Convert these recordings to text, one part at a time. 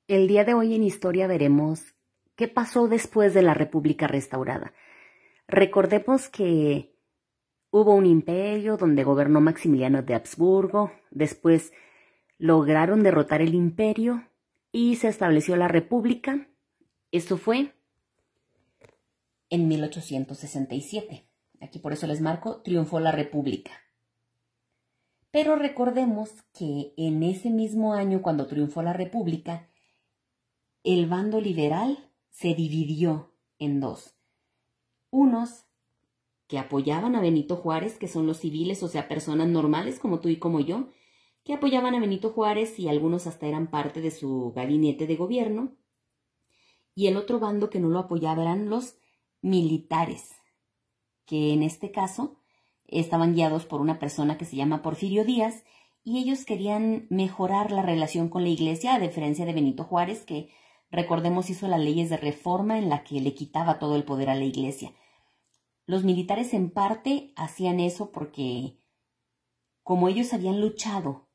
El día de hoy en Historia veremos qué pasó después de la República restaurada. Recordemos que hubo un imperio donde gobernó Maximiliano de Habsburgo, después lograron derrotar el imperio y se estableció la República. Esto fue en 1867. Aquí por eso les marco, triunfó la República. Pero recordemos que en ese mismo año, cuando triunfó la República, el bando liberal se dividió en dos. Unos que apoyaban a Benito Juárez, que son los civiles, o sea, personas normales como tú y como yo, que apoyaban a Benito Juárez y algunos hasta eran parte de su gabinete de gobierno. Y el otro bando que no lo apoyaba eran los militares, que en este caso estaban guiados por una persona que se llama Porfirio Díaz, y ellos querían mejorar la relación con la iglesia, a diferencia de Benito Juárez, que recordemos hizo las leyes de reforma en la que le quitaba todo el poder a la iglesia. Los militares en parte hacían eso porque, como ellos habían luchado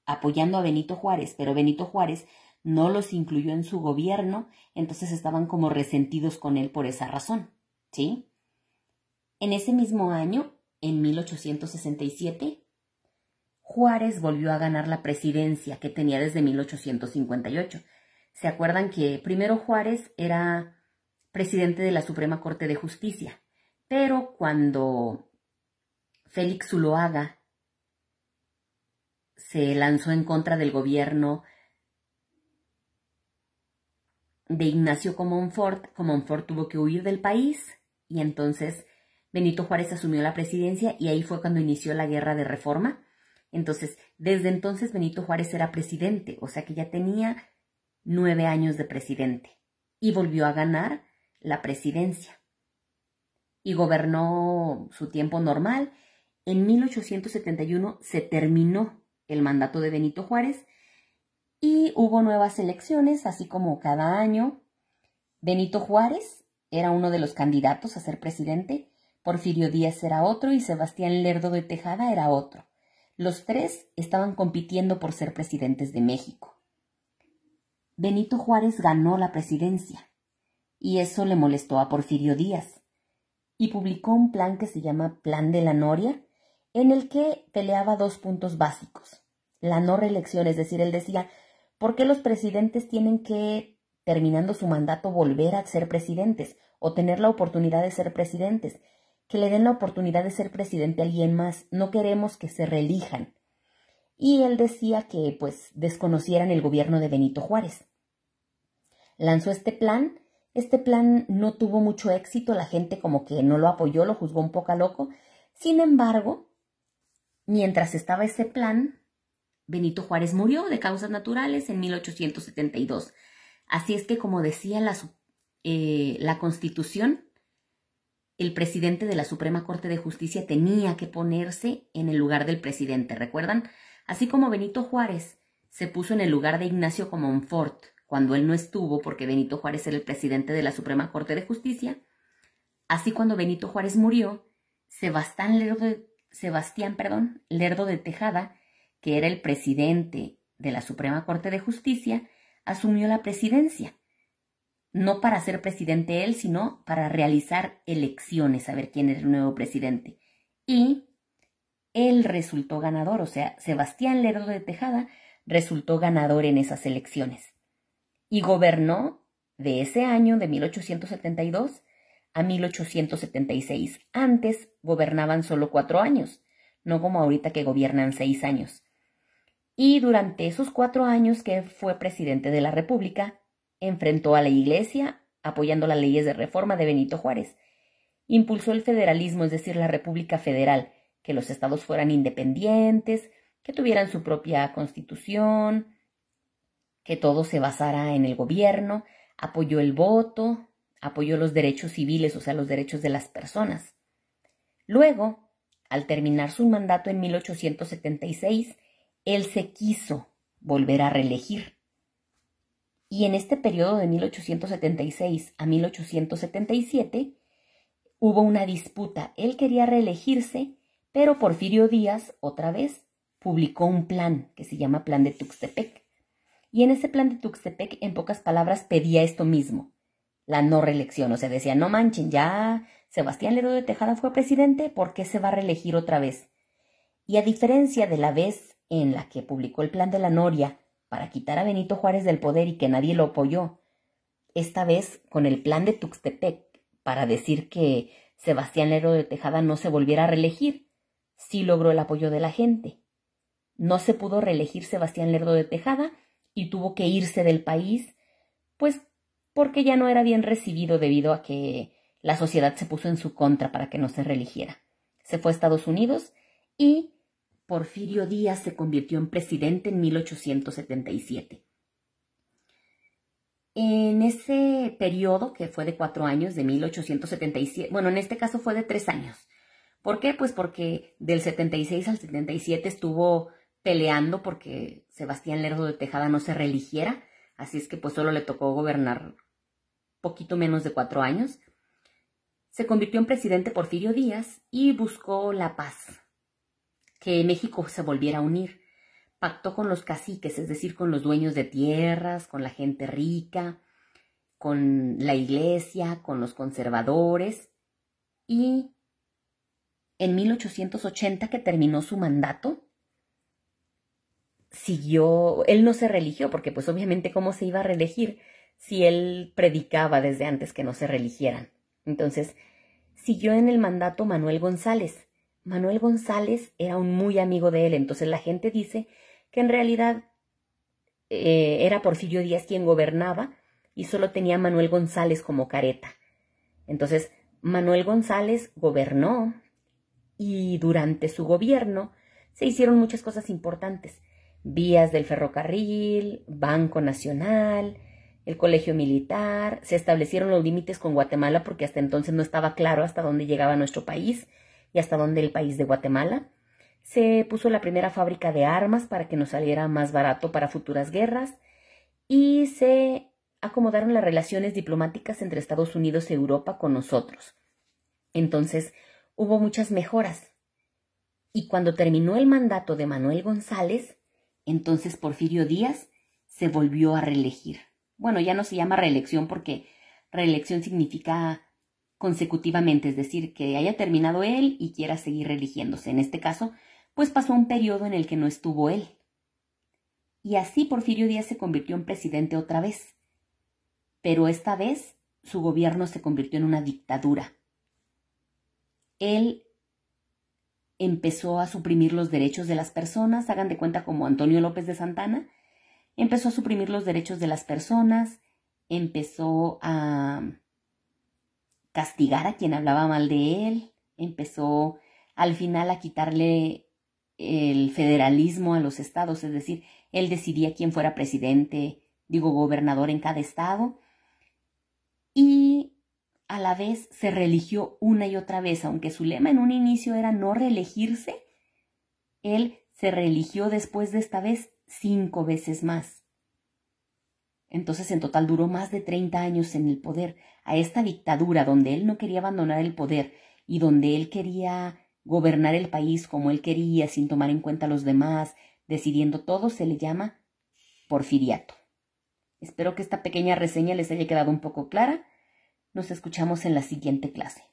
apoyando a Benito Juárez, pero Benito Juárez no los incluyó en su gobierno, entonces estaban como resentidos con él por esa razón, ¿sí? En ese mismo año, en 1867, Juárez volvió a ganar la presidencia que tenía desde 1858. ¿Se acuerdan que primero Juárez era presidente de la Suprema Corte de Justicia? Pero cuando Félix Zuloaga se lanzó en contra del gobierno de Ignacio Comonfort tuvo que huir del país y entonces Benito Juárez asumió la presidencia y ahí fue cuando inició la Guerra de Reforma. Entonces, desde entonces Benito Juárez era presidente, o sea que ya tenía 9 años de presidente y volvió a ganar la presidencia y gobernó su tiempo normal. En 1871 se terminó el mandato de Benito Juárez y hubo nuevas elecciones, así como cada año. Benito Juárez era uno de los candidatos a ser presidente, Porfirio Díaz era otro y Sebastián Lerdo de Tejada era otro. Los tres estaban compitiendo por ser presidentes de México. Benito Juárez ganó la presidencia y eso le molestó a Porfirio Díaz y publicó un plan que se llama Plan de la Noria, en el que peleaba 2 puntos básicos. La no reelección, es decir, él decía, ¿por qué los presidentes tienen que, terminando su mandato, volver a ser presidentes o tener la oportunidad de ser presidentes? Que le den la oportunidad de ser presidente a alguien más, no queremos que se reelijan. Y él decía que, pues, desconocieran el gobierno de Benito Juárez. Lanzó este plan no tuvo mucho éxito, la gente como que no lo apoyó, lo juzgó un poco loco. Sin embargo, mientras estaba ese plan, Benito Juárez murió de causas naturales en 1872. Así es que, como decía la Constitución, el presidente de la Suprema Corte de Justicia tenía que ponerse en el lugar del presidente, ¿recuerdan? Así como Benito Juárez se puso en el lugar de Ignacio Comonfort cuando él no estuvo, porque Benito Juárez era el presidente de la Suprema Corte de Justicia, así cuando Benito Juárez murió, Sebastián Lerdo de Tejada, que era el presidente de la Suprema Corte de Justicia, asumió la presidencia. No para ser presidente él, sino para realizar elecciones, a ver quién era el nuevo presidente. Y él resultó ganador, o sea, Sebastián Lerdo de Tejada resultó ganador en esas elecciones. Y gobernó de ese año, de 1872 a 1876. Antes gobernaban solo 4 años, no como ahorita que gobiernan 6 años. Y durante esos 4 años que fue presidente de la República, enfrentó a la Iglesia apoyando las leyes de reforma de Benito Juárez. Impulsó el federalismo, es decir, la República Federal, que los estados fueran independientes, que tuvieran su propia constitución, que todo se basara en el gobierno, apoyó el voto, apoyó los derechos civiles, o sea, los derechos de las personas. Luego, al terminar su mandato en 1876, él se quiso volver a reelegir. Y en este periodo de 1876 a 1877 hubo una disputa. Él quería reelegirse, pero Porfirio Díaz, otra vez, publicó un plan que se llama Plan de Tuxtepec. Y en ese plan de Tuxtepec, en pocas palabras, pedía esto mismo, la no reelección. O sea, decía, no manchen, ya Sebastián Lerdo de Tejada fue presidente, ¿por qué se va a reelegir otra vez? Y a diferencia de la vez en la que publicó el plan de la Noria para quitar a Benito Juárez del poder y que nadie lo apoyó, esta vez con el plan de Tuxtepec para decir que Sebastián Lerdo de Tejada no se volviera a reelegir, sí logró el apoyo de la gente. No se pudo reelegir Sebastián Lerdo de Tejada y tuvo que irse del país, pues porque ya no era bien recibido debido a que la sociedad se puso en su contra para que no se reeligiera. Se fue a Estados Unidos y Porfirio Díaz se convirtió en presidente en 1877. En ese periodo, que fue de 4 años, de 1877, bueno, en este caso fue de 3 años. ¿Por qué? Pues porque del 76 al 77 estuvo peleando porque Sebastián Lerdo de Tejada no se reeligiera, así es que pues solo le tocó gobernar poquito menos de 4 años. Se convirtió en presidente Porfirio Díaz y buscó la paz, que México se volviera a unir. Pactó con los caciques, es decir, con los dueños de tierras, con la gente rica, con la iglesia, con los conservadores. Y en 1880, que terminó su mandato, él no se reeligió, porque pues obviamente cómo se iba a reelegir si él predicaba desde antes que no se reeligieran. Entonces, siguió en el mandato Manuel González. Manuel González era un muy amigo de él, entonces la gente dice que en realidad era Porfirio Díaz quien gobernaba y solo tenía a Manuel González como careta. Entonces, Manuel González gobernó y durante su gobierno se hicieron muchas cosas importantes. Vías del ferrocarril, Banco Nacional, el Colegio Militar, se establecieron los límites con Guatemala porque hasta entonces no estaba claro hasta dónde llegaba nuestro país y hasta dónde el país de Guatemala. Se puso la primera fábrica de armas para que nos saliera más barato para futuras guerras y se acomodaron las relaciones diplomáticas entre Estados Unidos y Europa con nosotros. Entonces, hubo muchas mejoras. Y cuando terminó el mandato de Manuel González, entonces Porfirio Díaz se volvió a reelegir. Bueno, ya no se llama reelección porque reelección significa consecutivamente, es decir, que haya terminado él y quiera seguir reeligiéndose. En este caso, pues pasó un periodo en el que no estuvo él. Y así Porfirio Díaz se convirtió en presidente otra vez. Pero esta vez su gobierno se convirtió en una dictadura. Él empezó a suprimir los derechos de las personas, hagan de cuenta como Antonio López de Santana, empezó a suprimir los derechos de las personas, empezó a castigar a quien hablaba mal de él, empezó al final a quitarle el federalismo a los estados, es decir, él decidía quién fuera presidente, gobernador en cada estado, y a la vez se reeligió una y otra vez, aunque su lema en un inicio era no reelegirse, él se reeligió después de esta vez 5 veces más. Entonces en total duró más de 30 años en el poder. A esta dictadura donde él no quería abandonar el poder y donde él quería gobernar el país como él quería, sin tomar en cuenta a los demás, decidiendo todo, se le llama porfiriato. Espero que esta pequeña reseña les haya quedado un poco clara. Nos escuchamos en la siguiente clase.